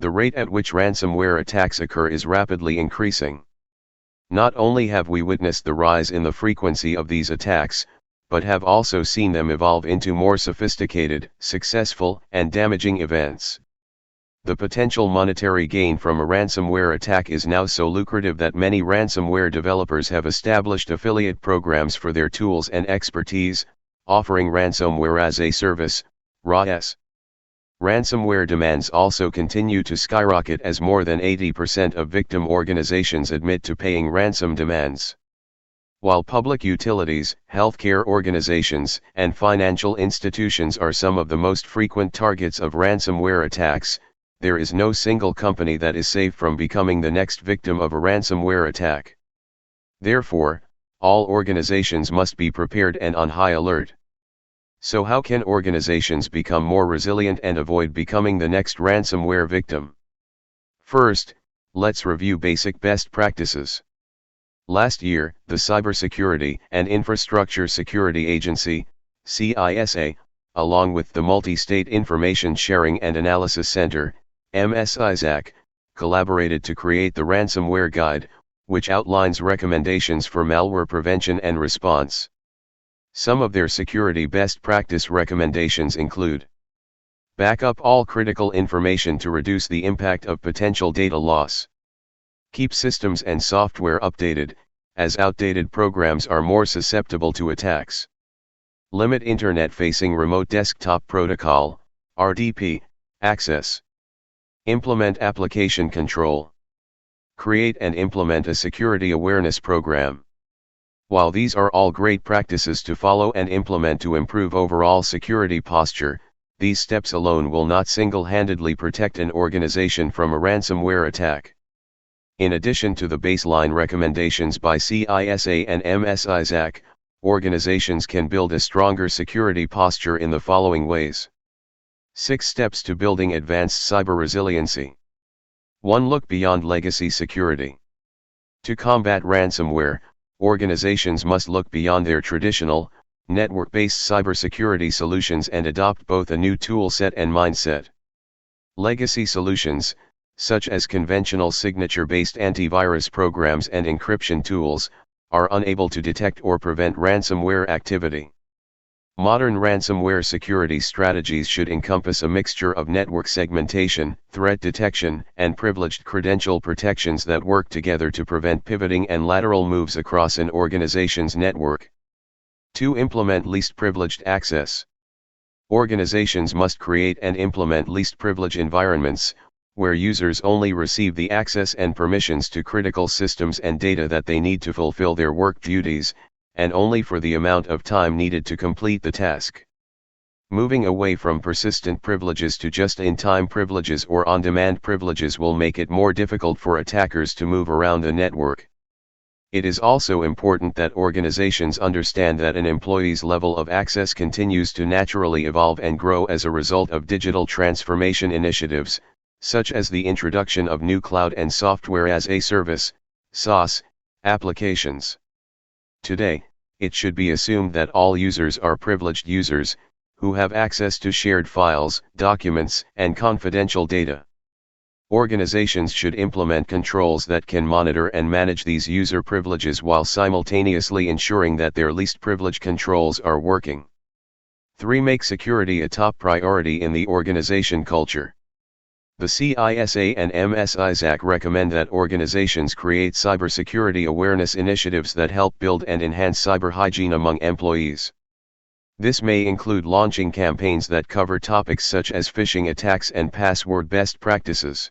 The rate at which ransomware attacks occur is rapidly increasing. Not only have we witnessed the rise in the frequency of these attacks, but have also seen them evolve into more sophisticated, successful, and damaging events. The potential monetary gain from a ransomware attack is now so lucrative that many ransomware developers have established affiliate programs for their tools and expertise, offering ransomware as a service, RaaS. Ransomware demands also continue to skyrocket as more than 80% of victim organizations admit to paying ransom demands. While public utilities, healthcare organizations, and financial institutions are some of the most frequent targets of ransomware attacks, there is no single company that is safe from becoming the next victim of a ransomware attack. Therefore, all organizations must be prepared and on high alert. So how can organizations become more resilient and avoid becoming the next ransomware victim? First, let's review basic best practices. Last year, the Cybersecurity and Infrastructure Security Agency, CISA, along with the Multi-State Information Sharing and Analysis Center, MSISAC, collaborated to create the Ransomware Guide, which outlines recommendations for malware prevention and response. Some of their security best practice recommendations include: back up all critical information to reduce the impact of potential data loss. Keep systems and software updated, as outdated programs are more susceptible to attacks. Limit Internet-facing Remote Desktop Protocol, RDP, access. Implement application control. Create and implement a security awareness program. While these are all great practices to follow and implement to improve overall security posture, these steps alone will not single-handedly protect an organization from a ransomware attack. In addition to the baseline recommendations by CISA and MSISAC, organizations can build a stronger security posture in the following ways. 6 steps to building advanced cyber resiliency. 1. Look beyond legacy security. To combat ransomware, organizations must look beyond their traditional, network-based cybersecurity solutions and adopt both a new tool set and mindset. Legacy solutions, such as conventional signature-based antivirus programs and encryption tools, are unable to detect or prevent ransomware activity. Modern ransomware security strategies should encompass a mixture of network segmentation, threat detection, and privileged credential protections that work together to prevent pivoting and lateral moves across an organization's network. 2. Implement least privileged access. Organizations must create and implement least privilege environments, where users only receive the access and permissions to critical systems and data that they need to fulfill their work duties, and only for the amount of time needed to complete the task. Moving away from persistent privileges to just-in-time privileges or on-demand privileges will make it more difficult for attackers to move around the network. It is also important that organizations understand that an employee's level of access continues to naturally evolve and grow as a result of digital transformation initiatives, such as the introduction of new cloud and software as a service, SaaS, applications. Today, it should be assumed that all users are privileged users, who have access to shared files, documents, and confidential data. Organizations should implement controls that can monitor and manage these user privileges while simultaneously ensuring that their least privilege controls are working. 3. Make security a top priority in the organization culture. The CISA and MSISAC recommend that organizations create cybersecurity awareness initiatives that help build and enhance cyber hygiene among employees. This may include launching campaigns that cover topics such as phishing attacks and password best practices.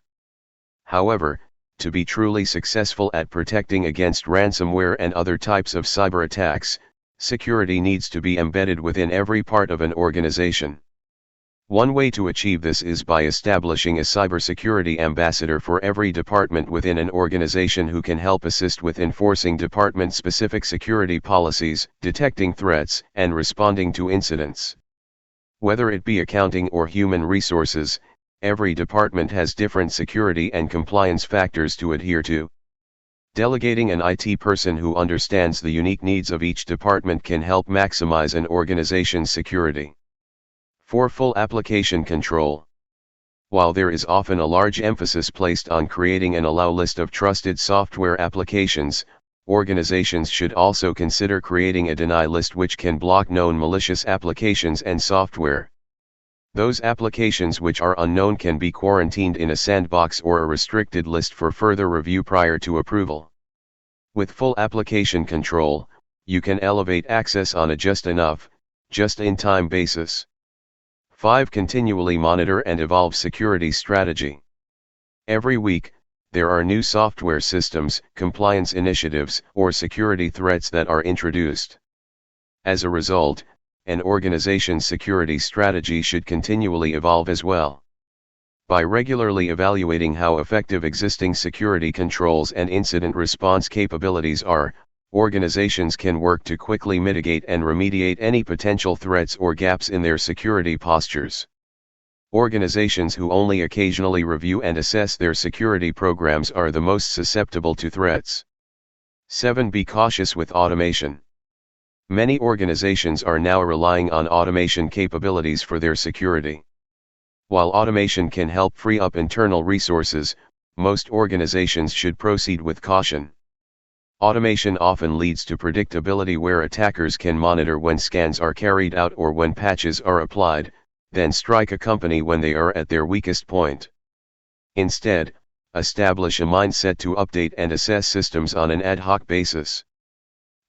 However, to be truly successful at protecting against ransomware and other types of cyber attacks, security needs to be embedded within every part of an organization. One way to achieve this is by establishing a cybersecurity ambassador for every department within an organization who can help assist with enforcing department-specific security policies, detecting threats, and responding to incidents. Whether it be accounting or human resources, every department has different security and compliance factors to adhere to. Delegating an IT person who understands the unique needs of each department can help maximize an organization's security. 4. Full application control. While there is often a large emphasis placed on creating an allow list of trusted software applications, organizations should also consider creating a deny list which can block known malicious applications and software. Those applications which are unknown can be quarantined in a sandbox or a restricted list for further review prior to approval. With full application control, you can elevate access on a just-enough, just-in-time basis. 5. Continually monitor and evolve security strategy. Every week, there are new software systems, compliance initiatives, or security threats that are introduced. As a result, an organization's security strategy should continually evolve as well. By regularly evaluating how effective existing security controls and incident response capabilities are, organizations can work to quickly mitigate and remediate any potential threats or gaps in their security postures. Organizations who only occasionally review and assess their security programs are the most susceptible to threats. 7. Be cautious with automation. Many organizations are now relying on automation capabilities for their security. While automation can help free up internal resources, most organizations should proceed with caution. Automation often leads to predictability where attackers can monitor when scans are carried out or when patches are applied, then strike a company when they are at their weakest point. Instead, establish a mindset to update and assess systems on an ad hoc basis.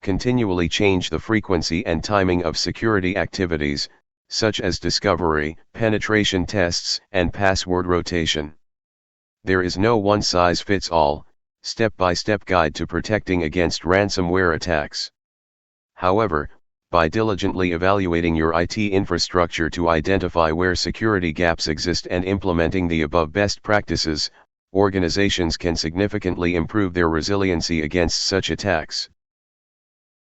Continually change the frequency and timing of security activities, such as discovery, penetration tests, and password rotation. There is no one-size-fits-all, step-by-step guide to protecting against ransomware attacks. However, by diligently evaluating your IT infrastructure to identify where security gaps exist and implementing the above best practices, organizations can significantly improve their resiliency against such attacks.